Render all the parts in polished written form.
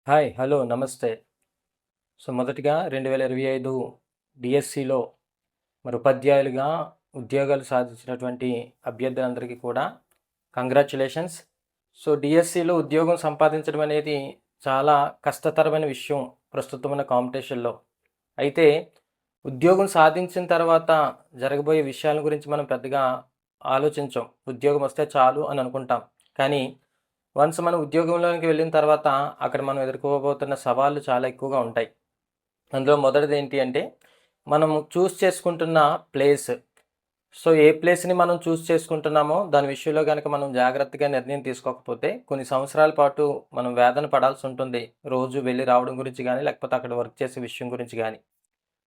Hi. Hello. నమస్తే. మొదటిగా 2025 డిఎస్సిలో మరి ఉపాధ్యాయులుగా ఉద్యోగాలు సాధించినటువంటి అభ్యర్థులందరికీ కూడా కంగ్రాచ్యులేషన్స్. డిఎస్సిలో ఉద్యోగం సంపాదించడం అనేది చాలా కష్టతరమైన విషయం ప్రస్తుతం ఉన్న కాంపిటీషన్‌లో. అయితే ఉద్యోగం సాధించిన తర్వాత జరగబోయే విషయాల గురించి మనం పెద్దగా ఆలోచించం. ఉద్యోగం వస్తే చాలు అని అనుకుంటాం. కానీ వన్స్ మనం ఉద్యోగంలోకి వెళ్ళిన తర్వాత అక్కడ మనం ఎదుర్కోబోతున్న సవాళ్ళు చాలా ఎక్కువగా ఉంటాయి. అందులో మొదటిది ఏంటి అంటే మనం చూస్ చేసుకుంటున్న ప్లేస్. ఏ ప్లేస్‌ని మనం చూస్ చేసుకుంటున్నామో దాని విషయంలో గనక మనం జాగ్రత్తగా నిర్ణయం తీసుకోకపోతే కొన్ని సంవత్సరాల పాటు మనం వేదన పడాల్సి ఉంటుంది. రోజు వెళ్ళి రావడం గురించి గానీ, లేకపోతే అక్కడ వర్క్ చేసే విషయం గురించి గానీ.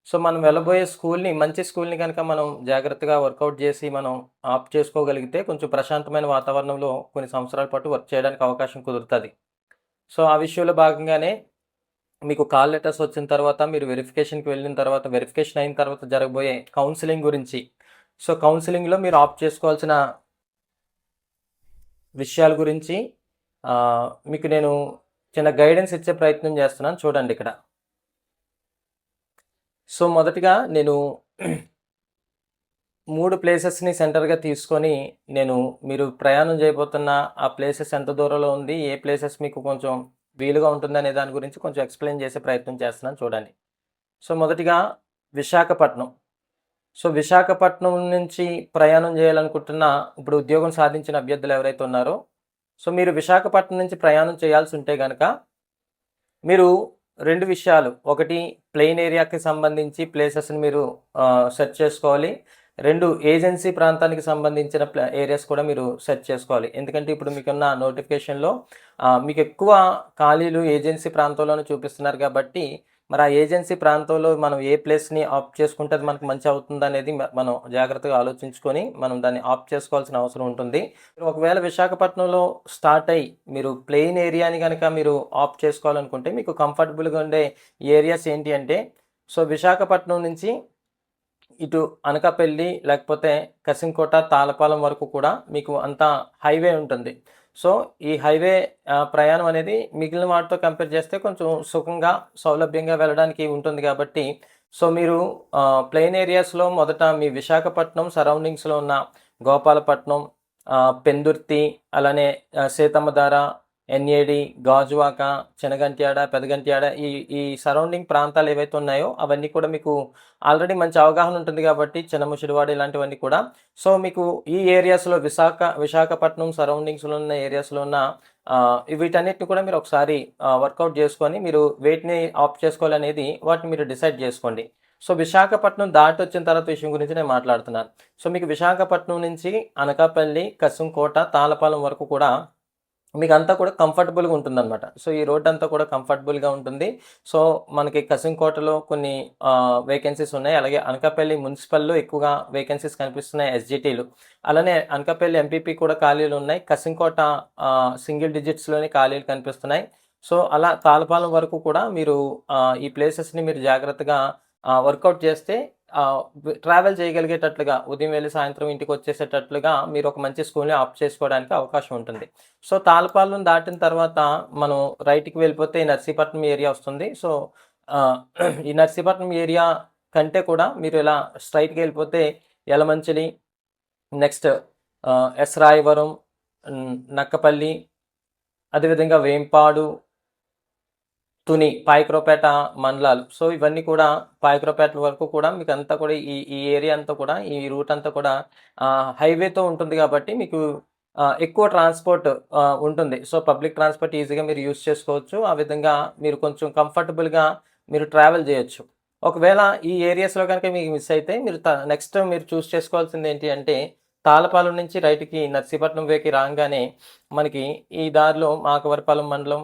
మనం వెళ్ళబోయే స్కూల్‌ని మంచి స్కూల్‌ని గనక మనం జాగ్రత్తగా వర్కౌట్ చేసి మనం ఆప్ట్ చేసుకోగలిగితే కొంచెం ప్రశాంతమైన వాతావరణంలో కొన్ని సంవత్సరాల పాటు వర్క్ చేయడానికి అవకాశం కుదురుతది. ఆ విషయంలో భాగంగానే మీకు కాల్ లెటర్స్ వచ్చిన తర్వాత మీరు వెరిఫికేషన్‌కి వెళ్ళిన తర్వాత వెరిఫికేషన్ అయిన తర్వాత జరగబోయే కౌన్సెలింగ్ గురించి కౌన్సెలింగ్‌లో మీరు ఆప్ట్ చేసుకోవాల్సిన విషయాల గురించి మీకు నేను చిన్న గైడెన్స్ ఇచ్చే ప్రయత్నం చేస్తున్నాను చూడండి ఇక్కడ. మొదటిగా నేను 3 ప్లేసెస్‌ని సెంటర్‌గా తీసుకొని మీరు ప్రయాణం చేయబోతున్న ఆ ప్లేసెస్ ఎంత దూరంలో ఉంది, ఏ ప్లేసెస్ మీకు కొంచెం వీలుగా ఉంటుందనే దాని గురించి కొంచెం ఎక్స్‌ప్లెయిన్ చేసే ప్రయత్నం చేస్తున్నాను చూడండి. మొదటిగా విశాఖపట్నం. విశాఖపట్నం నుంచి ప్రయాణం చేయాలనుకుంటున్న ఇప్పుడు ఉద్యోగం సాధించిన అభ్యర్థులు ఎవరైతే ఉన్నారో మీరు విశాఖపట్నం నుంచి ప్రయాణం చేయాల్సి ఉంటే గనక మీరు 2 విషయాలు. ఒకటి ప్లెయిన్ ఏరియాకి సంబంధించి ప్లేసెస్‌ని మీరు సెర్చ్ చేసుకోవాలి. 2 ఏజెన్సీ ప్రాంతానికి సంబంధించిన ఏరియాస్ కూడా మీరు సెర్చ్ చేసుకోవాలి. ఎందుకంటే ఇప్పుడు మీకున్న నోటిఫికేషన్‌లో మీకు ఎక్కువ ఖాళీలు ఏజెన్సీ ప్రాంతంలోనే చూపిస్తున్నారు కాబట్టి మరి ఆ ఏజెన్సీ ప్రాంతంలో మనం ఏ ప్లేస్‌ని ఆప్ట్ చేసుకుంటే అది మనకు మంచి అవుతుందనేది మనం జాగ్రత్తగా ఆలోచించుకొని మనం దాన్ని ఆప్ట్ చేసుకోవాల్సిన అవసరం ఉంటుంది. ఒకవేళ విశాఖపట్నంలో స్టార్ట్ అయ్యి మీరు ప్లెయిన్ ఏరియాని గనక మీరు ఆప్ట్ చేసుకోవాలనుకుంటే మీకు కంఫర్టబుల్‌గా ఉండే ఏరియాస్ ఏంటి అంటే విశాఖపట్నం నుంచి ఇటు అనకాపల్లి లేకపోతే కసింకోట, తాళపాలెం వరకు కూడా మీకు అంతా హైవే ఉంటుంది. ఈ హైవే ప్రయాణం అనేది మిగిలిన వాటితో కంపేర్ చేస్తే కొంచెం సుఖంగా, సౌలభ్యంగా వెళ్ళడానికి ఉంటుంది కాబట్టి మీరు ప్లెయిన్ ఏరియాస్‌లో మొదట మీ విశాఖపట్నం సరౌండింగ్స్‌లో ఉన్న గోపాలపట్నం, పెందుర్తి, అలానే సీతమ్మధార, ఎన్ఏడి, గాజువాక, చినగంట్యాడ, పెదగంట్యాడ ఈ సరౌండింగ్ ప్రాంతాలు ఏవైతే ఉన్నాయో అవన్నీ కూడా మీకు ఆల్రెడీ మంచి అవగాహన ఉంటుంది కాబట్టి చిన్నముషిడివాడ ఇలాంటివన్నీ కూడా మీకు ఈ ఏరియాస్‌లో విశాఖపట్నం సరౌండింగ్స్‌లో ఉన్న ఏరియాస్‌లో ఉన్న వీటన్నిటిని కూడా మీరు ఒకసారి వర్కౌట్ చేసుకొని మీరు వేటిని ఆప్ట్ చేసుకోవాలనేది వాటిని మీరు డిసైడ్ చేసుకోండి. విశాఖపట్నం దాటి వచ్చిన తర్వాత విషయం గురించి నేను మాట్లాడుతున్నాను. మీకు విశాఖపట్నం నుంచి అనకాపల్లి, కసింకోట, తాళపాలెం వరకు కూడా మీకు అంతా కూడా కంఫర్టబుల్‌గా ఉంటుందన్నమాట. ఈ రోడ్ అంతా కూడా కంఫర్టబుల్‌గా ఉంటుంది. మనకి కసింకోటలో కొన్ని వేకెన్సీస్ ఉన్నాయి. అలాగే అనకాపల్లి మున్సిపల్‌లో ఎక్కువగా వేకెన్సీస్ కనిపిస్తున్నాయి ఎస్‌జిటిలు. అలానే అనకాపల్లి ఎంపీపీ కూడా ఖాళీలు ఉన్నాయి. కసింకోట సింగిల్ డిజిట్స్‌లోనే ఖాళీలు కనిపిస్తున్నాయి. అలా తాళపాలెం వరకు కూడా మీరు ఈ ప్లేసెస్‌ని మీరు జాగ్రత్తగా వర్కౌట్ చేస్తే ట్రావెల్ చేయగలిగేటట్లుగా ఉదయం వెళ్ళి సాయంత్రం ఇంటికి వచ్చేసేటట్లుగా మీరు ఒక మంచి స్కూల్‌ని ఆప్ట్ చేసుకోవడానికి అవకాశం ఉంటుంది. తాళపాలెం దాటిన తర్వాత మనం రైట్‌కి వెళ్ళిపోతే నర్సీపట్నం ఏరియా వస్తుంది. ఈ నర్సీపట్నం ఏరియా కంటే కూడా మీరు ఇలా స్ట్రైట్‌గా వెళ్ళిపోతే యలమంచిలి, నెక్స్ట్ ఎస్ రాయవరం, నక్కపల్లి, అదేవిధంగా వేంపాడు, తుని, పాయకరావుపేట మండలాలు. ఇవన్నీ కూడా పాయకరావుపేట వరకు కూడా మీకు అంతా కూడా ఈ ఏరియా అంతా కూడా ఈ రూట్ అంతా కూడా హైవేతో ఉంటుంది కాబట్టి మీకు ఎక్కువ ట్రాన్స్‌పోర్ట్ ఉంటుంది. పబ్లిక్ ట్రాన్స్‌పోర్ట్ ఈజీగా మీరు యూజ్ చేసుకోవచ్చు. ఆ విధంగా మీరు కొంచెం కంఫర్టబుల్‌గా మీరు ట్రావెల్ చేయొచ్చు. ఒకవేళ ఈ ఏరియాస్‌లో కనుక మీకు మిస్ అయితే మీరు నెక్స్ట్ మీరు చూస్ చేసుకోవాల్సింది ఏంటి అంటే తాళపాలెం నుంచి రైట్‌కి నర్సీపట్నం వేకి రాంగానే మనకి ఈ దారిలో మాకవరపాలెం మండలం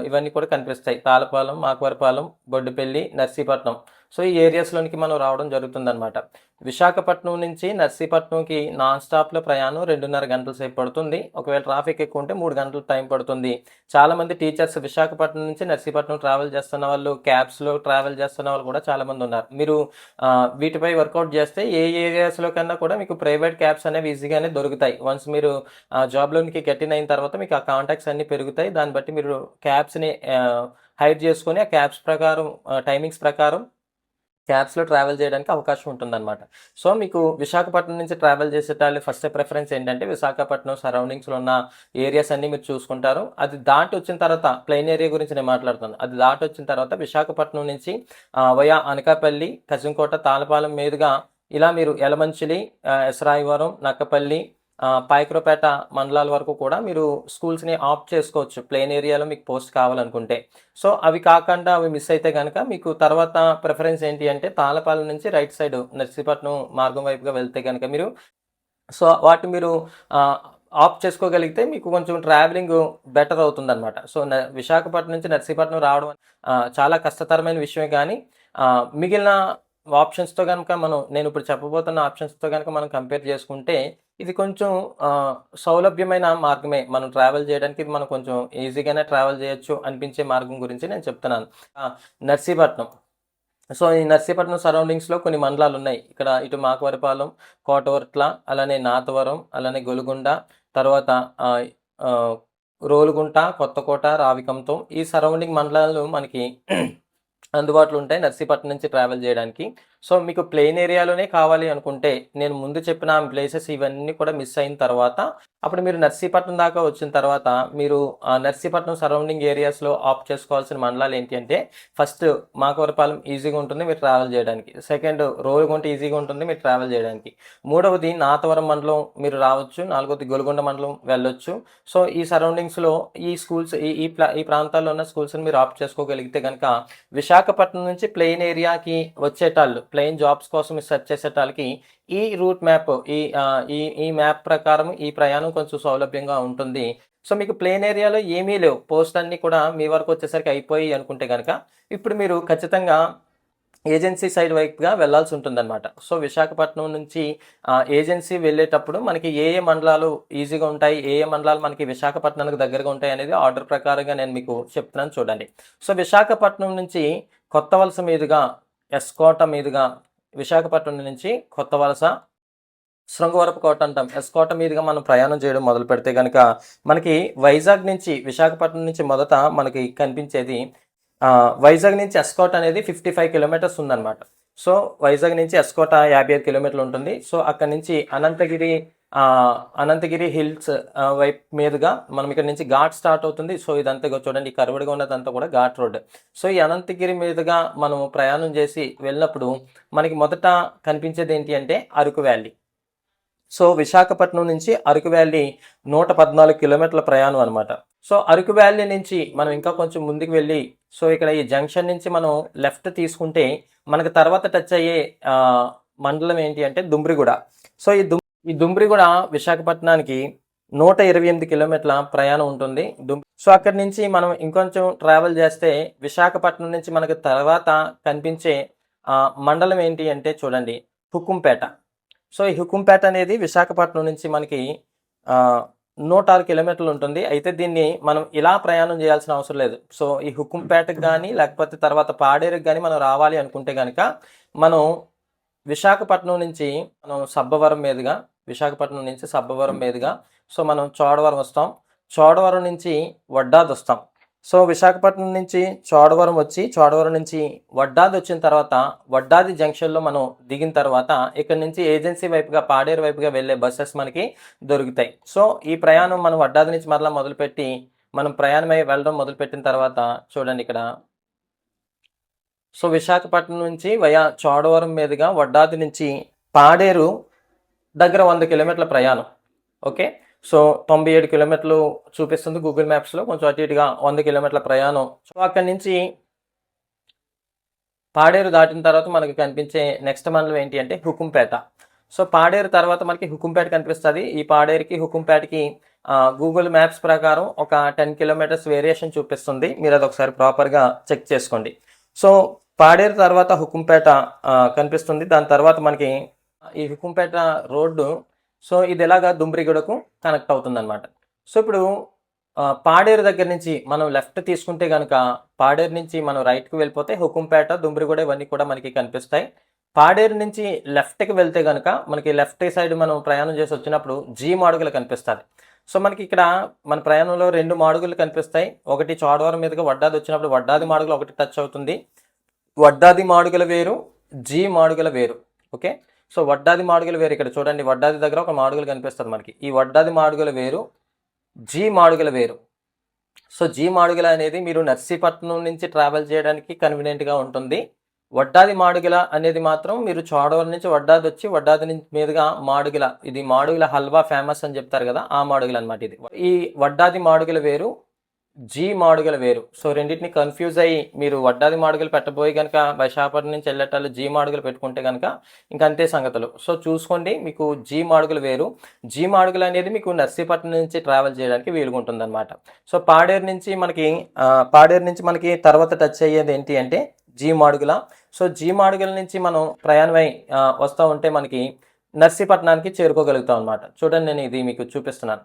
ఇవన్నీ కూడా కనిపిస్తాయి. తాళపాలెం, మాకవరపాలెం, బొడ్డుపల్లి, నర్సీపట్నం. ఈ ఏరియాస్‌లోనికి మనం రావడం జరుగుతుందన్నమాట. విశాఖపట్నం నుంచి నర్సీపట్నంకి నాన్ స్టాప్‌లో ప్రయాణం 2.5 గంటల సేపు పడుతుంది. ఒకవేళ ట్రాఫిక్ ఎక్కువ ఉంటే 3 గంటల టైం పడుతుంది. చాలామంది టీచర్స్ విశాఖపట్నం నుంచి నర్సీపట్నం ట్రావెల్ చేస్తున్న వాళ్ళు, క్యాబ్స్‌లో ట్రావెల్ చేస్తున్న వాళ్ళు కూడా చాలామంది ఉన్నారు. మీరు వీటిపై వర్కౌట్ చేస్తే ఏ ఏరియాస్‌లో కన్నా కూడా మీకు ప్రైవేట్ క్యాబ్స్ అనేవి ఈజీగానే దొరుకుతాయి. వన్స్ మీరు జాబ్‌లోనికి గెట్ ఇన్ అయిన తర్వాత మీకు ఆ కాంటాక్ట్స్ అన్నీ పెరుగుతాయి. దాన్ని బట్టి మీరు క్యాబ్స్‌ని హైర్ చేసుకొని ఆ క్యాబ్స్ ప్రకారం టైమింగ్స్ ప్రకారం క్యాబ్స్లో ట్రావెల్ చేయడానికి అవకాశం ఉంటుందన్నమాట. సో మీకు విశాఖపట్నం నుంచి ట్రావెల్ చేసేటాళ్ళు ఫస్ట్ ప్రిఫరెన్స్ ఏంటంటే విశాఖపట్నం సరౌండింగ్స్లో ఉన్న ఏరియాస్ అన్నీ మీరు చూసుకుంటారు. అది దాటి వచ్చిన తర్వాత ప్లెయిన్ ఏరియా గురించి నేను మాట్లాడుతాను. అది దాటి వచ్చిన తర్వాత విశాఖపట్నం నుంచి వయా అనకాపల్లి, కజంకోట, తాళపాలెం మీదుగా ఇలా మీరు యలమంచిలి, ఎసరాయవరం, నక్కపల్లి, పాయకరావుపేట మండలాల వరకు కూడా మీరు స్కూల్స్ని ఆప్ట్ చేసుకోవచ్చు ప్లెయిన్ ఏరియాలో మీకు పోస్ట్ కావాలనుకుంటే. సో అవి కాకుండా అవి మిస్ అయితే కనుక మీకు తర్వాత ప్రిఫరెన్స్ ఏంటి అంటే తాళపాలెం నుంచి రైట్ సైడ్ నర్సీపట్నం మార్గం వైపుగా వెళ్తే కనుక మీరు సో వాటిని మీరు ఆప్ట్ చేసుకోగలిగితే మీకు కొంచెం ట్రావెలింగ్ బెటర్ అవుతుందన్నమాట. సో విశాఖపట్నం నుంచి నర్సీపట్నం రావడం చాలా కష్టతరమైన విషయమే, కానీ మిగిలిన ఆప్షన్స్తో కనుక నేను ఇప్పుడు చెప్పబోతున్న ఆప్షన్స్తో కనుక మనం కంపేర్ చేసుకుంటే ఇది కొంచెం సౌలభ్యమైన మార్గమే. మనం ట్రావెల్ చేయడానికి ఇది మనం కొంచెం ఈజీగానే ట్రావెల్ చేయొచ్చు అనిపించే మార్గం గురించి నేను చెప్తున్నాను. నర్సీపట్నం. సో ఈ నర్సీపట్నం సరౌండింగ్స్లో కొన్ని మండలాలు ఉన్నాయి. ఇక్కడ ఇటు మాకవరపాలెం, కోటవర్ట్ల, అలానే నాతవరం, అలానే గొలుగొండ, తర్వాత రోలుగుంట, కొత్తకోట, రావికంతం, ఈ సరౌండింగ్ మండలాలు మనకి అందుబాటులో ఉంటాయి నర్సీపట్నం నుంచి ట్రావెల్ చేయడానికి. సో మీకు ప్లెయిన్ ఏరియాలోనే కావాలి అనుకుంటే నేను ముందు చెప్పిన ప్లేసెస్ ఇవన్నీ కూడా మిస్ అయిన తర్వాత అప్పుడు మీరు నర్సీపట్నం దాకా వచ్చిన తర్వాత మీరు నర్సీపట్నం సరౌండింగ్ ఏరియాస్లో ఆప్ట్ చేసుకోవాల్సిన మండలాలు ఏంటి అంటే ఫస్ట్ మాకవరపాలెం ఈజీగా ఉంటుంది మీరు ట్రావెల్ చేయడానికి, సెకండ్ రోలుగుంట ఈజీగా ఉంటుంది మీరు ట్రావెల్ చేయడానికి, మూడవది నాతవరం మండలం మీరు రావచ్చు, నాలుగవది గొలుగొండ మండలం వెళ్ళొచ్చు. సో ఈ సరౌండింగ్స్లో ఈ స్కూల్స్ ఈ ప్రాంతాల్లో ఉన్న స్కూల్స్ని మీరు ఆప్ట్ చేసుకోగలిగితే కనుక విశాఖపట్నం నుంచి ప్లెయిన్ ఏరియాకి వచ్చేటాళ్ళు ప్లెయిన్ జాబ్స్ కోసం సెర్చ్ చేసేటాళ్ళకి ఈ రూట్ మ్యాప్ ఈ మ్యాప్ ప్రకారం ఈ ప్రయాణం కొంచెం సౌలభ్యంగా ఉంటుంది. సో మీకు ప్లెయిన్ ఏరియాలో ఏమీ లేవు, పోస్ట్ అన్నీ కూడా మీ వరకు వచ్చేసరికి అయిపోయి అనుకుంటే కనుక ఇప్పుడు మీరు ఖచ్చితంగా ఏజెన్సీ సైడ్ వైపుగా వెళ్ళాల్సి ఉంటుందన్నమాట. సో విశాఖపట్నం నుంచి ఏజెన్సీ వెళ్ళేటప్పుడు మనకి ఏ మండలాలు ఈజీగా ఉంటాయి, ఏ మండలాలు మనకి విశాఖపట్నానికి దగ్గరగా ఉంటాయి అనేది ఆర్డర్ ప్రకారంగా నేను మీకు చెప్తున్నాను చూడండి. సో విశాఖపట్నం నుంచి కొత్త వలస మీదుగా ఎస్కోట మీదుగా విశాఖపట్నం నుంచి కొత్త వలస శృంగవరపు కోట అంటాం, ఎస్కోట మీదుగా మనం ప్రయాణం చేయడం మొదలు పెడితే కనుక మనకి వైజాగ్ నుంచి విశాఖపట్నం నుంచి మొదట మనకి కనిపించేది వైజాగ్ నుంచి ఎస్కోట అనేది 55 కిలోమీటర్స్ ఉందన్నమాట. సో వైజాగ్ నుంచి ఎస్కోట 55 కిలోమీటర్లు ఉంటుంది. సో అక్కడి నుంచి అనంతగిరి హిల్స్ వైపు మీదుగా మనం ఇక్కడ నుంచి ఘాట్ స్టార్ట్ అవుతుంది. సో ఇదంతా చూడండి, ఈ కరువుడిగా ఉన్నదంతా కూడా ఘాట్ రోడ్. సో ఈ అనంతగిరి మీదుగా మనం ప్రయాణం చేసి వెళ్ళినప్పుడు మనకి మొదట కనిపించేది ఏంటి అంటే అరకు వ్యాలీ. సో విశాఖపట్నం నుంచి అరకు వ్యాలీ 114 కిలోమీటర్ల ప్రయాణం అనమాట. సో అరకు వ్యాలీ నుంచి మనం ఇంకా కొంచెం ముందుకు వెళ్ళి సో ఇక్కడ ఈ జంక్షన్ నుంచి మనం లెఫ్ట్ తీసుకుంటే మనకు తర్వాత టచ్ అయ్యే మండలం ఏంటి అంటే దుమ్రిగూడ. సో ఈ దుమ్రిగూడ విశాఖపట్నానికి 128 కిలోమీటర్ల ప్రయాణం ఉంటుంది. సో అక్కడి నుంచి మనం ఇంకొంచెం ట్రావెల్ చేస్తే విశాఖపట్నం నుంచి మనకు తర్వాత కనిపించే మండలం ఏంటి అంటే చూడండి హుకుంపేట. సో ఈ హుకుంపేట అనేది విశాఖపట్నం నుంచి మనకి 106 కిలోమీటర్లు ఉంటుంది. అయితే దీన్ని మనం ఇలా ప్రయాణం చేయాల్సిన అవసరం లేదు. సో ఈ హుకుంపేటకు కానీ లేకపోతే తర్వాత పాడేరుకి కానీ మనం రావాలి అనుకుంటే కనుక మనం విశాఖపట్నం నుంచి మనం విశాఖపట్నం నుంచి సబ్బవరం మీదుగా సో మనం చోడవరం వస్తాం, చోడవరం నుంచి వడ్డాది వస్తాం. సో విశాఖపట్నం నుంచి చోడవరం వచ్చి చోడవరం నుంచి వడ్డాది వచ్చిన తర్వాత వడ్డాది జంక్షన్లో మనం దిగిన తర్వాత ఇక్కడ నుంచి ఏజెన్సీ వైపుగా పాడేరు వైపుగా వెళ్ళే బస్సెస్ మనకి దొరుకుతాయి. సో ఈ ప్రయాణం మనం వడ్డాది నుంచి మరలా మొదలుపెట్టి మనం ప్రయాణమై వెళ్ళడం మొదలుపెట్టిన తర్వాత చూడండి ఇక్కడ సో విశాఖపట్నం నుంచి వయా చోడవరం మీదుగా వడ్డాది నుంచి పాడేరు దగ్గర 100 కిలోమీటర్ల ప్రయాణం. ఓకే, సో 97 కిలోమీటర్లు చూపిస్తుంది గూగుల్ మ్యాప్స్లో, కొంచెం అటు ఇటుగా 100 కిలోమీటర్ల ప్రయాణం. సో అక్కడి నుంచి పాడేరు దాటిన తర్వాత మనకి కనిపించే నెక్స్ట్ మండలం ఏంటి అంటే హుకుంపేట. సో పాడేరు తర్వాత మనకి హుకుంపేట కనిపిస్తుంది. ఈ పాడేరుకి హుకుంపేటకి గూగుల్ మ్యాప్స్ ప్రకారం ఒక 10 కిలోమీటర్స్ వేరియేషన్ చూపిస్తుంది. మీరు అది ఒకసారి ప్రాపర్గా చెక్ చేసుకోండి. సో పాడేరు తర్వాత హుకుంపేట కనిపిస్తుంది. దాని తర్వాత మనకి ఈ హుకుంపేట రోడ్డు సో ఇది ఎలాగా దుమ్రిగూడకు కనెక్ట్ అవుతుంది అనమాట. సో ఇప్పుడు పాడేరు దగ్గర నుంచి మనం లెఫ్ట్ తీసుకుంటే కనుక పాడేరు నుంచి మనం రైట్కి వెళ్ళిపోతే హుకుంపేట, దుమ్రిగూడ ఇవన్నీ కూడా మనకి కనిపిస్తాయి. పాడేరు నుంచి లెఫ్ట్కి వెళ్తే కనుక మనకి లెఫ్ట్ సైడ్ మనం ప్రయాణం చేసి వచ్చినప్పుడు జీ మాడుగులు కనిపిస్తుంది. సో మనకి ఇక్కడ మన ప్రయాణంలో 2 మాడుగులు కనిపిస్తాయి. ఒకటి చోడవరం మీదుగా వడ్డాది వచ్చినప్పుడు వడ్డాది మాడుగులు ఒకటి టచ్ అవుతుంది. వడ్డాది మాడుగుల వేరు, జీ మాడుగుల వేరు. ఓకే, సో వడ్డాది మాడుగుల వేరు ఇక్కడ చూడండి, వడ్డాది దగ్గర ఒక మాడుగులు కనిపిస్తుంది మనకి. ఈ వడ్డాది మాడుగుల వేరు, జీ మాడుగుల వేరు. సో జీ మాడుగుల అనేది మీరు నర్సీపట్నం నుంచి ట్రావెల్ చేయడానికి కన్వీనియంట్గా ఉంటుంది. వడ్డాది మాడుగుల అనేది మాత్రం మీరు చోడవరం నుంచి వడ్డాది వచ్చి వడ్డాది నుంచి మీదుగా మాడుగుల, ఇది మాడుగుల హల్వా ఫేమస్ అని చెప్తారు కదా, ఆ మాడుగులు అనమాట ఇది. ఈ వడ్డాది మాడుగుల వేరు, జీ మాడుగుల వేరు. సో రెండింటిని కన్ఫ్యూజ్ అయ్యి మీరు వడ్డాది మాడుగులు పెట్టబోయి కనుక విశాఖపట్నం నుంచి వెళ్ళేటాళ్ళు జీ మాడుగులు పెట్టుకుంటే కనుక ఇంకా అంతే సంగతులు. సో చూసుకోండి, మీకు జీ మాడుగులు వేరు. జీ మాడుగులు అనేది మీకు నర్సీపట్నం నుంచి ట్రావెల్ చేయడానికి వీలుగా ఉంటుంది అనమాట. సో పాడేరు నుంచి మనకి తర్వాత టచ్ అయ్యేది ఏంటి అంటే G Madugula. So G Madugula నుంచి మనం ప్రయాణమై వస్తూ ఉంటే మనకి నర్సీపట్నానికి చేరుకోగలుగుతాం అనమాట. చూడండి, నేను ఇది మీకు చూపిస్తున్నాను.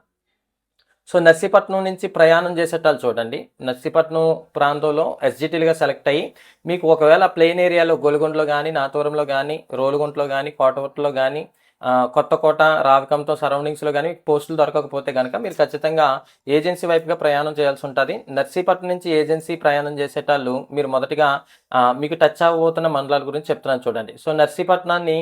సో నర్సీపట్నం నుంచి ప్రయాణం చేసేటాలు చూడండి, నర్సీపట్నం ప్రాంతంలో ఎస్జిటీలుగా సెలెక్ట్ అయ్యి మీకు ఒకవేళ ప్లెయిన్ ఏరియాలో గొలుగొండలో కానీ, నాతూరంలో కానీ, రోలుగుంటలో కానీ, కోటవట్లో కానీ, కొత్తకోట, రావికంతో సరౌండింగ్స్లో కానీ పోస్టులు దొరకకపోతే కనుక మీరు ఖచ్చితంగా ఏజెన్సీ వైపుగా ప్రయాణం చేయాల్సి ఉంటుంది. నర్సీపట్నం నుంచి ఏజెన్సీ ప్రయాణం చేసేటాళ్ళు మీరు మొదటిగా మీకు టచ్ అవ్వబోతున్న మండలాల గురించి చెప్తున్నాను చూడండి. సో నర్సీపట్నాన్ని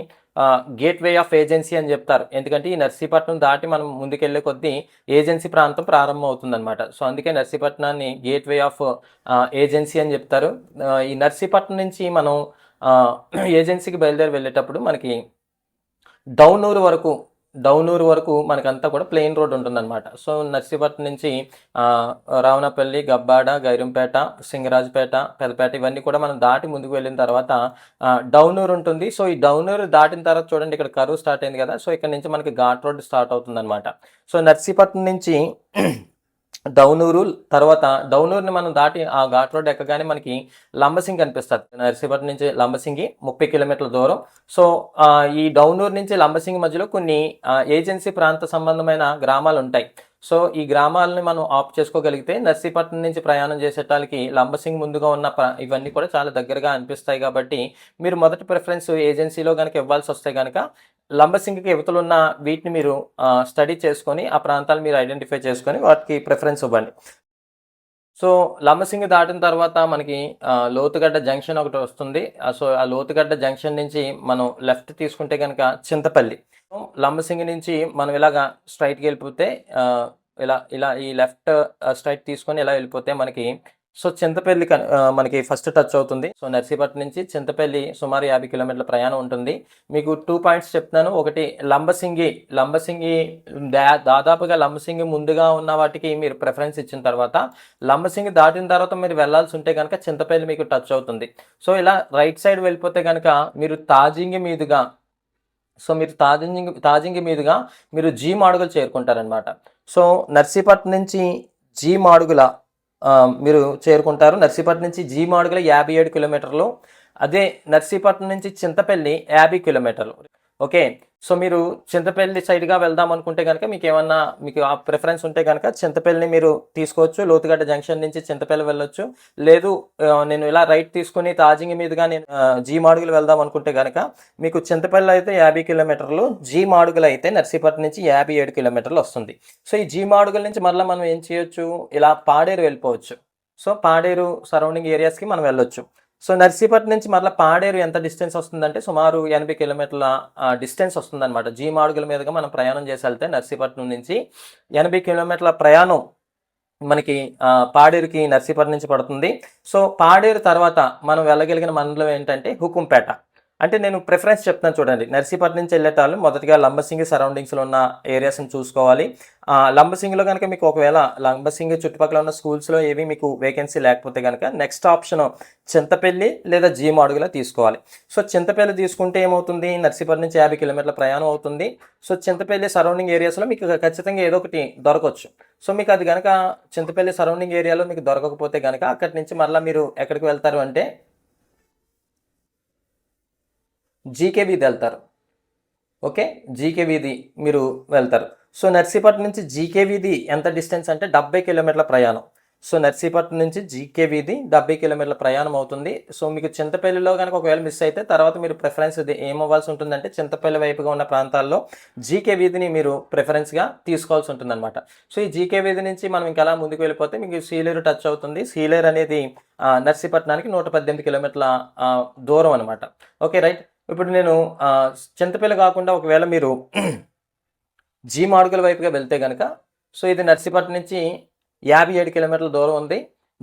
గేట్ వే ఆఫ్ ఏజెన్సీ అని చెప్తారు, ఎందుకంటే ఈ నర్సీపట్నం దాటి మనం ముందుకెళ్లే కొద్దీ ఏజెన్సీ ప్రాంతం ప్రారంభం అవుతుంది అనమాట. సో అందుకే నర్సీపట్నాన్ని గేట్ వే ఆఫ్ ఏజెన్సీ అని చెప్తారు. ఈ నర్సీపట్నం నుంచి మనం ఏజెన్సీకి బయలుదేరి వెళ్ళేటప్పుడు మనకి డౌనూరు వరకు మనకంతా కూడా ప్లెయిన్ రోడ్ ఉంటుందన్నమాట. సో నర్సీపట్నం నుంచి రావణపల్లి, గబ్బాడ, గైరంపేట, సింగరాజపేట, పెదపేట ఇవన్నీ కూడా మనం దాటి ముందుకు వెళ్ళిన తర్వాత డౌనూరు ఉంటుంది. సో ఈ డౌనూరు దాటిన తర్వాత చూడండి, ఇక్కడ కరువు స్టార్ట్ అయింది కదా, సో ఇక్కడ నుంచి మనకి ఘాట్ రోడ్ స్టార్ట్ అవుతుందన్నమాట. సో నర్సీపట్నం నుంచి డౌనూరు తర్వాత డౌనూరుని మనం దాటి ఆ ఘాట్ రోడ్ ఎక్కగానే మనకి లంబసింగి కనిపిస్తుంది. నర్సీపట్నం నుంచి లంబసింగి 30 కిలోమీటర్ల దూరం. సో ఈ డౌనూరు నుంచి లంబసింగి మధ్యలో కొన్ని ఏజెన్సీ ప్రాంత సంబంధమైన గ్రామాలు ఉంటాయి. సో ఈ గ్రామాలని మనం ఆప్ చేసుకోగలిగితే నర్సీపట్నం నుంచి ప్రయాణం చేసేటానికి లంబసింగి ముందుగా ఉన్న ఇవన్నీ కూడా చాలా దగ్గరగా అనిపిస్తాయి. కాబట్టి మీరు మొదటి ప్రిఫరెన్స్ ఏజెన్సీలో కనుక ఇవ్వాల్సి వస్తే కనుక లంబసింగికి యువతలున్న వీటిని మీరు స్టడీ చేసుకొని ఆ ప్రాంతాలు మీరు ఐడెంటిఫై చేసుకొని వాటికి ప్రిఫరెన్స్ ఇవ్వండి. సో లంబసింగి దాటిన తర్వాత మనకి లోతుగడ్డ జంక్షన్ ఒకటి వస్తుంది. సో ఆ లోతుగడ్డ జంక్షన్ నుంచి మనం లెఫ్ట్ తీసుకుంటే కనుక చింతపల్లి. లంబసింగి నుంచి మనం ఇలాగా స్ట్రైట్కి వెళ్ళిపోతే ఇలా ఇలా ఈ లెఫ్ట్ స్ట్రైట్ తీసుకొని ఇలా వెళ్ళిపోతే మనకి సో చింతపల్లి మనకి ఫస్ట్ టచ్ అవుతుంది. సో నర్సీపట్నం నుంచి చింతపల్లి సుమారు 50 కిలోమీటర్ల ప్రయాణం ఉంటుంది. మీకు 2 పాయింట్స్ చెప్తున్నాను. ఒకటి లంబసింగి దాదాపుగా లంబసింగి ముందుగా ఉన్న వాటికి మీరు ప్రిఫరెన్స్ ఇచ్చిన తర్వాత లంబసింగి దాటిన తర్వాత మీరు వెళ్లాల్సి ఉంటే కనుక చింతపల్లి మీకు టచ్ అవుతుంది. సో ఇలా రైట్ సైడ్ వెళ్ళిపోతే కనుక మీరు తాజింగి మీదుగా మీరు జీ మాడుగులు చేరుకుంటారనమాట. సో నర్సీపట్నం నుంచి జీ మాడుగుల మీరు చేరుకుంటారు. నర్సీపట్నం నుంచి జీ మాడుగుల 57 కిలోమీటర్లు. అదే నర్సీపట్నం నుంచి చింతపల్లి 50 కిలోమీటర్లు. ఓకే, సో మీరు చింతపల్లి సైడ్గా వెళ్దాం అనుకుంటే కనుక మీకు ఆ ప్రిఫరెన్స్ ఉంటే కనుక చింతపల్లిని మీరు తీసుకోవచ్చు. లోతుగడ్డ జంక్షన్ నుంచి చింతపల్లి వెళ్ళొచ్చు. లేదు నేను ఇలా రైట్ తీసుకుని తాజింగి మీదుగా నేను జీ మాడుగులు వెళ్దాం అనుకుంటే కనుక మీకు చింతపల్లి అయితే 50 కిలోమీటర్లు, జీ మాడుగులు అయితే నర్సీపట్నం నుంచి 57 కిలోమీటర్లు వస్తుంది. సో ఈ జీ మాడుగుల నుంచి మళ్ళీ మనం ఏం చేయొచ్చు, ఇలా పాడేరు వెళ్ళిపోవచ్చు. సో పాడేరు సరౌండింగ్ ఏరియాస్కి మనం వెళ్ళొచ్చు. సో నర్సీపట్నం నుంచి మళ్ళీ పాడేరు ఎంత డిస్టెన్స్ వస్తుందంటే సుమారు 80 కిలోమీటర్ల డిస్టెన్స్ వస్తుందన్నమాట. జీ మాడుగుల మీదుగా మనం ప్రయాణం చేసి వెళ్తే నర్సీపట్నం నుంచి 80 కిలోమీటర్ల ప్రయాణం మనకి పాడేరుకి నర్సీపట్నం నుంచి పడుతుంది. సో పాడేరు తర్వాత మనం వెళ్ళగలిగిన మండలం ఏంటంటే హుకుంపేట. అంటే నేను ప్రిఫరెన్స్ చెప్తాను చూడండి. నర్సీపట్నం నుంచి వెళ్ళేటాళ్ళు మొదటిగా లంబసింగి సరౌండింగ్స్లో ఉన్న ఏరియాస్ని చూసుకోవాలి. లంబసింగిలో కనుక మీకు ఒకవేళ లంబసింగి చుట్టుపక్కల ఉన్న స్కూల్స్లో ఏవి మీకు వేకెన్సీ లేకపోతే కనుక నెక్స్ట్ ఆప్షన్ చింతపల్లి లేదా జీ మాడుగుల తీసుకోవాలి. సో చింతపల్లి తీసుకుంటే ఏమవుతుంది, నర్సీపట్నం నుంచి 50 కిలోమీటర్ల ప్రయాణం అవుతుంది. సో చింతపల్లి సరౌండింగ్ ఏరియాస్లో మీకు ఖచ్చితంగా ఏదో ఒకటి దొరకవచ్చు. సో మీకు అది కనుక చింతపల్లి సరౌండింగ్ ఏరియాలో మీకు దొరకకపోతే కనుక అక్కడి నుంచి మళ్ళీ మీరు ఎక్కడికి వెళ్తారు అంటే జీకే వీధి వెళ్తారు. ఓకే, జీకే వీధి మీరు వెళ్తారు. సో నర్సీపట్నం నుంచి జీకే వీధి ఎంత డిస్టెన్స్ అంటే 70 కిలోమీటర్ల ప్రయాణం. సో నర్సీపట్నం నుంచి జీకే వీధి 70 కిలోమీటర్ల ప్రయాణం అవుతుంది. సో మీకు చింతపల్లిలో కనుక ఒకవేళ మిస్ అయితే తర్వాత మీరు ప్రిఫరెన్స్ ఏమవ్వాల్సి ఉంటుందంటే చింతపల్లి వైపుగా ఉన్న ప్రాంతాల్లో జీకే వీధిని మీరు ప్రిఫరెన్స్గా తీసుకోవాల్సి ఉంటుందన్నమాట. సో ఈ జీకే వీధి నుంచి మనం ఇంకా అలా ముందుకు వెళ్ళిపోతే మీకు సీలేరు టచ్ అవుతుంది. సీలేరు అనేది నర్సీపట్నానికి 118 కిలోమీటర్ల దూరం అనమాట. Okay right. ఇప్పుడు నేను చింతపల్లి కాకుండా ఒకవేళ మీరు జీ మాడుగుల వైపుగా వెళ్తే కనుక సో ఇది నర్సీపట్నం నుంచి 57 కిలోమీటర్ల దూరం ఉంది.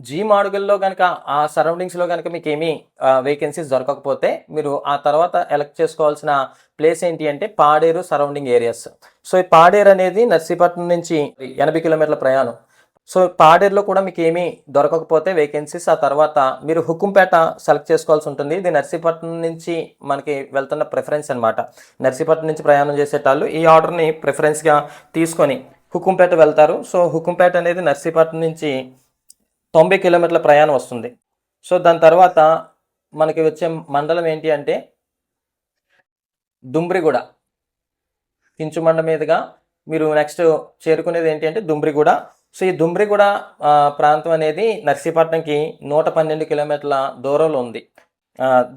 జీ మాడుగుల్లో కనుక ఆ సరౌండింగ్స్లో కనుక మీకు ఏమీ వేకెన్సీస్ దొరకకపోతే మీరు ఆ తర్వాత ఎలక్ట్ చేసుకోవాల్సిన ప్లేస్ ఏంటి అంటే పాడేరు సరౌండింగ్ ఏరియాస్. సో ఈ పాడేరు అనేది నర్సీపట్నం నుంచి 80 కిలోమీటర్ల ప్రయాణం. సో పాడేరులో కూడా మీకు ఏమీ దొరకకపోతే వేకెన్సీస్ ఆ తర్వాత మీరు హుకుంపేట సెలెక్ట్ చేసుకోవాల్సి ఉంటుంది. ఇది నర్సీపట్నం నుంచి మనకి వెళ్తున్న ప్రిఫరెన్స్ అనమాట. నర్సీపట్నం నుంచి ప్రయాణం చేసేటాళ్ళు ఈ ఆర్డర్ని ప్రిఫరెన్స్గా తీసుకొని హుకుంపేట వెళ్తారు. సో హుకుంపేట అనేది నర్సీపట్నం నుంచి 90 కిలోమీటర్ల ప్రయాణం వస్తుంది. సో దాని తర్వాత మనకి వచ్చే మండలం ఏంటి అంటే దుమ్రిగూడ. కించుమండ మీదుగా మీరు నెక్స్ట్ చేరుకునేది ఏంటి అంటే దుమ్రిగూడ. సో ఈ దుమ్రిగూడ ప్రాంతం అనేది నర్సీపట్నంకి 112 కిలోమీటర్ల దూరంలో ఉంది.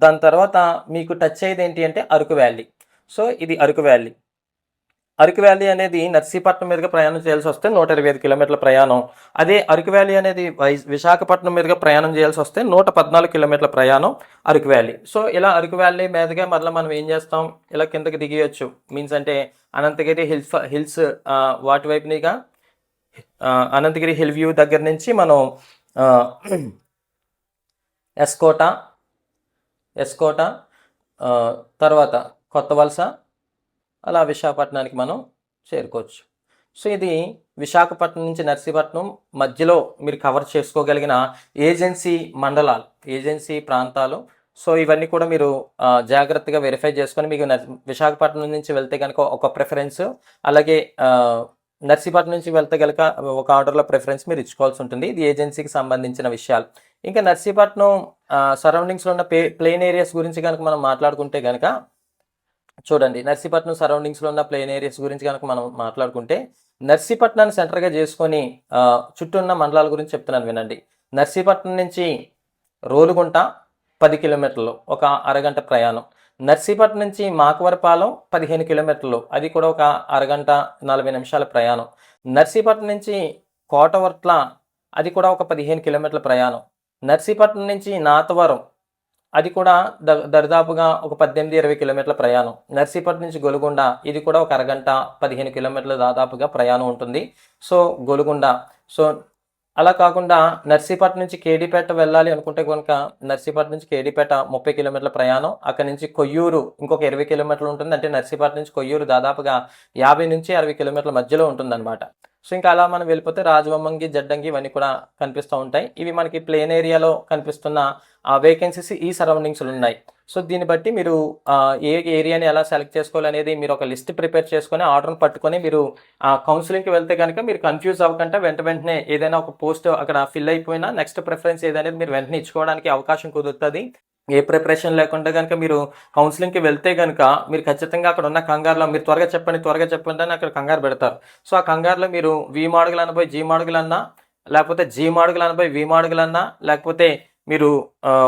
దాని తర్వాత మీకు టచ్ అయ్యేది ఏంటి అంటే అరకు వ్యాలీ. సో ఇది అరకు వ్యాలీ. అరకు వ్యాలీ అనేది నర్సీపట్నం మీదుగా ప్రయాణం చేయాల్సి వస్తే 125 కిలోమీటర్ల ప్రయాణం. అదే అరకు వ్యాలీ అనేది విశాఖపట్నం మీదుగా ప్రయాణం చేయాల్సి వస్తే 114 కిలోమీటర్ల ప్రయాణం అరకు వ్యాలీ. సో ఇలా అరకు వ్యాలీ మీదుగా మరలా మనం ఏం చేస్తాం, ఇలా కిందకి దిగియచ్చు. మీన్స్ అంటే అనంతగిరి హిల్స్ వాటి వైపునిగా అనంతగిరి హిల్ వ్యూ దగ్గర నుంచి మనం ఎస్కోట తర్వాత కొత్త వలస అలా విశాఖపట్నానికి మనం చేరుకోవచ్చు. సో ఇది విశాఖపట్నం నుంచి నర్సీపట్నం మధ్యలో మీరు కవర్ చేసుకోగలిగిన ఏజెన్సీ మండలాలు, ఏజెన్సీ ప్రాంతాలు. సో ఇవన్నీ కూడా మీరు జాగ్రత్తగా వెరిఫై చేసుకొని మీకు విశాఖపట్నం నుంచి వెళ్తే కనుక ఒక ప్రిఫరెన్స్, అలాగే నర్సీపట్నం నుంచి వెళ్తే కనుక ఒక ఆర్డర్లో ప్రిఫరెన్స్ మీరు ఇచ్చుకోవాల్సి ఉంటుంది. ఇది ఏజెన్సీకి సంబంధించిన విషయాలు. ఇంకా నర్సీపట్నం సరౌండింగ్స్లో ఉన్న ప్లేన్ ఏరియాస్ గురించి కనుక మనం మాట్లాడుకుంటే కనుక చూడండి, నర్సీపట్నం సరౌండింగ్స్లో ఉన్న ప్లేన్ ఏరియాస్ గురించి కనుక మనం మాట్లాడుకుంటే నర్సీపట్నాన్ని సెంటర్గా చేసుకొని చుట్టూ ఉన్న మండలాల గురించి చెప్తున్నాను వినండి. నర్సీపట్నం నుంచి రోలుగుంట 10 కిలోమీటర్లు, ఒక అరగంట ప్రయాణం. నర్సీపట్నం నుంచి మాకవరపాలెం 15 కిలోమీటర్లు, అది కూడా ఒక అరగంట 40 నిమిషాల ప్రయాణం. నర్సీపట్నం నుంచి కోటవర్ట్ల, అది కూడా ఒక 15 కిలోమీటర్ల ప్రయాణం. నర్సీపట్నం నుంచి నాతవరం, అది కూడా దరిదాపుగా ఒక 18-20 కిలోమీటర్ల ప్రయాణం. నర్సీపట్నం నుంచి గొలుగొండ, ఇది కూడా ఒక అరగంట 15 కిలోమీటర్ల దాదాపుగా ప్రయాణం ఉంటుంది. సో గొలుగొండ. సో అలా కాకుండా నర్సీపట్నం నుంచి కేడీపేట వెళ్ళాలి అనుకుంటే కనుక నర్సీపట్నం నుంచి కేడీపేట 30 కిలోమీటర్ల ప్రయాణం. అక్కడి నుంచి కొయ్యూరు ఇంకొక 20 కిలోమీటర్లు ఉంటుంది. అంటే నర్సీపట్నం నుంచి కొయ్యూరు దాదాపుగా 50 నుంచి 60 కిలోమీటర్ల మధ్యలో ఉంటుందన్నమాట. సో ఇంకా అలా మనం వెళ్ళిపోతే రాజవమ్మంగి, జడ్డంగి ఇవన్నీ కూడా కనిపిస్తూ ఉంటాయి. ఇవి మనకి ప్లేన్ ఏరియాలో కనిపిస్తున్న వేకెన్సీస్ ఈ సరౌండింగ్స్లో ఉన్నాయి. సో దీన్ని బట్టి మీరు ఏ ఏరియాని ఎలా సెలెక్ట్ చేసుకోవాలనేది మీరు ఒక లిస్ట్ ప్రిపేర్ చేసుకొని ఆర్డర్ని పట్టుకొని మీరు కౌన్సిలింగ్కి వెళ్తే కనుక మీరు కన్ఫ్యూజ్ అవ్వకుండా వెంటనే ఏదైనా ఒక పోస్ట్ అక్కడ ఫిల్ అయిపోయినా నెక్స్ట్ ప్రిఫరెన్స్ ఏదనేది మీరు వెంటనే ఇచ్చుకోవడానికి అవకాశం కుదురుతుంది. ఏ ప్రిపరేషన్ లేకుండా కనుక మీరు కౌన్సిలింగ్కి వెళ్తే కనుక మీరు ఖచ్చితంగా అక్కడ ఉన్న కంగారులో మీరు త్వరగా చెప్పండి అని అక్కడ కంగారు పెడతారు. సో ఆ కంగారులో మీరు వి మాడుగులు అనబోయి జీ మాడుగులు అన్నా, లేకపోతే జీ మాడుగులు అనబోయి వి మాడుగులు అన్నా, లేకపోతే మీరు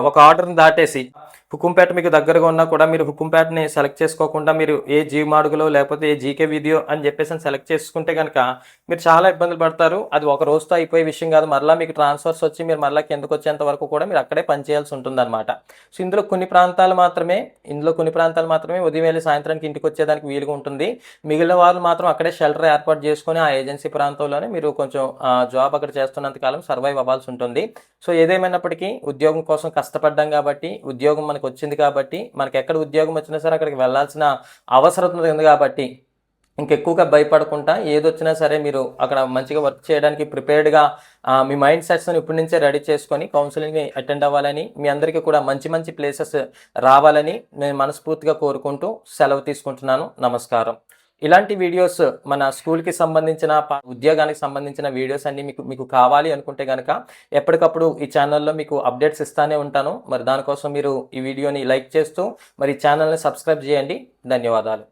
ఒక ఆర్డర్ని దాటేసి హుకుంపేట మీకు దగ్గరగా ఉన్నా కూడా మీరు హుకుంపేటని సెలెక్ట్ చేసుకోకుండా మీరు ఏ జీ మాడుగులో లేకపోతే ఏ జీకే వీడియో అని చెప్పేసి సెలెక్ట్ చేసుకుంటే కనుక మీరు చాలా ఇబ్బందులు పడతారు. అది ఒక రోజుతో అయిపోయే విషయం కాదు. మరలా మీకు ట్రాన్స్ఫర్స్ వచ్చి మీరు మరలా కిందకు వచ్చేంత వరకు కూడా మీరు అక్కడే పనిచేయాల్సి ఉంటుందన్నమాట. సో ఇందులో కొన్ని ప్రాంతాలు మాత్రమే ఉదయం వెళ్ళి సాయంత్రానికి ఇంటికి వచ్చేదానికి వీలుగా ఉంటుంది. మిగిలిన వాళ్ళు మాత్రం అక్కడే షెల్టర్ ఏర్పాటు చేసుకొని ఆ ఏజెన్సీ ప్రాంతంలోనే మీరు కొంచెం జాబ్ అక్కడ చేస్తున్నంత కాలం సర్వైవ్ అవ్వాల్సి ఉంటుంది. సో ఏదేమైనప్పటికీ ఉద్యోగం కోసం కష్టపడ్డాం కాబట్టి, ఉద్యోగం మనకు వచ్చింది కాబట్టి, మనకి ఎక్కడ ఉద్యోగం వచ్చినా సరే అక్కడికి వెళ్ళాల్సిన అవసరం ఉంది కాబట్టి ఇంకెక్కువగా భయపడకుండా ఏదొచ్చినా సరే మీరు అక్కడ మంచిగా వర్క్ చేయడానికి ప్రిపేర్డ్గా మీ మైండ్ సెట్స్ని ఇప్పటి నుంచే రెడీ చేసుకొని కౌన్సిలింగ్ని అటెండ్ అవ్వాలని, మీ అందరికీ కూడా మంచి ప్లేసెస్ రావాలని నేను మనస్ఫూర్తిగా కోరుకుంటూ సెలవు తీసుకుంటున్నాను. నమస్కారం. ఇలాంటి వీడియోస్ మన స్కూల్కి సంబంధించిన ఉద్యోగానికి సంబంధించిన వీడియోస్ అన్ని మీకు కావాలి అనుకుంటే కనుక ఎప్పటికప్పుడు ఈ ఛానల్లో మీకు అప్డేట్స్ ఇస్తానే ఉంటాను. మరి దానికోసం మీరు ఈ వీడియోని లైక్ చేస్తూ మరి ఈ ఛానల్ని సబ్స్క్రైబ్ చేయండి. ధన్యవాదాలు.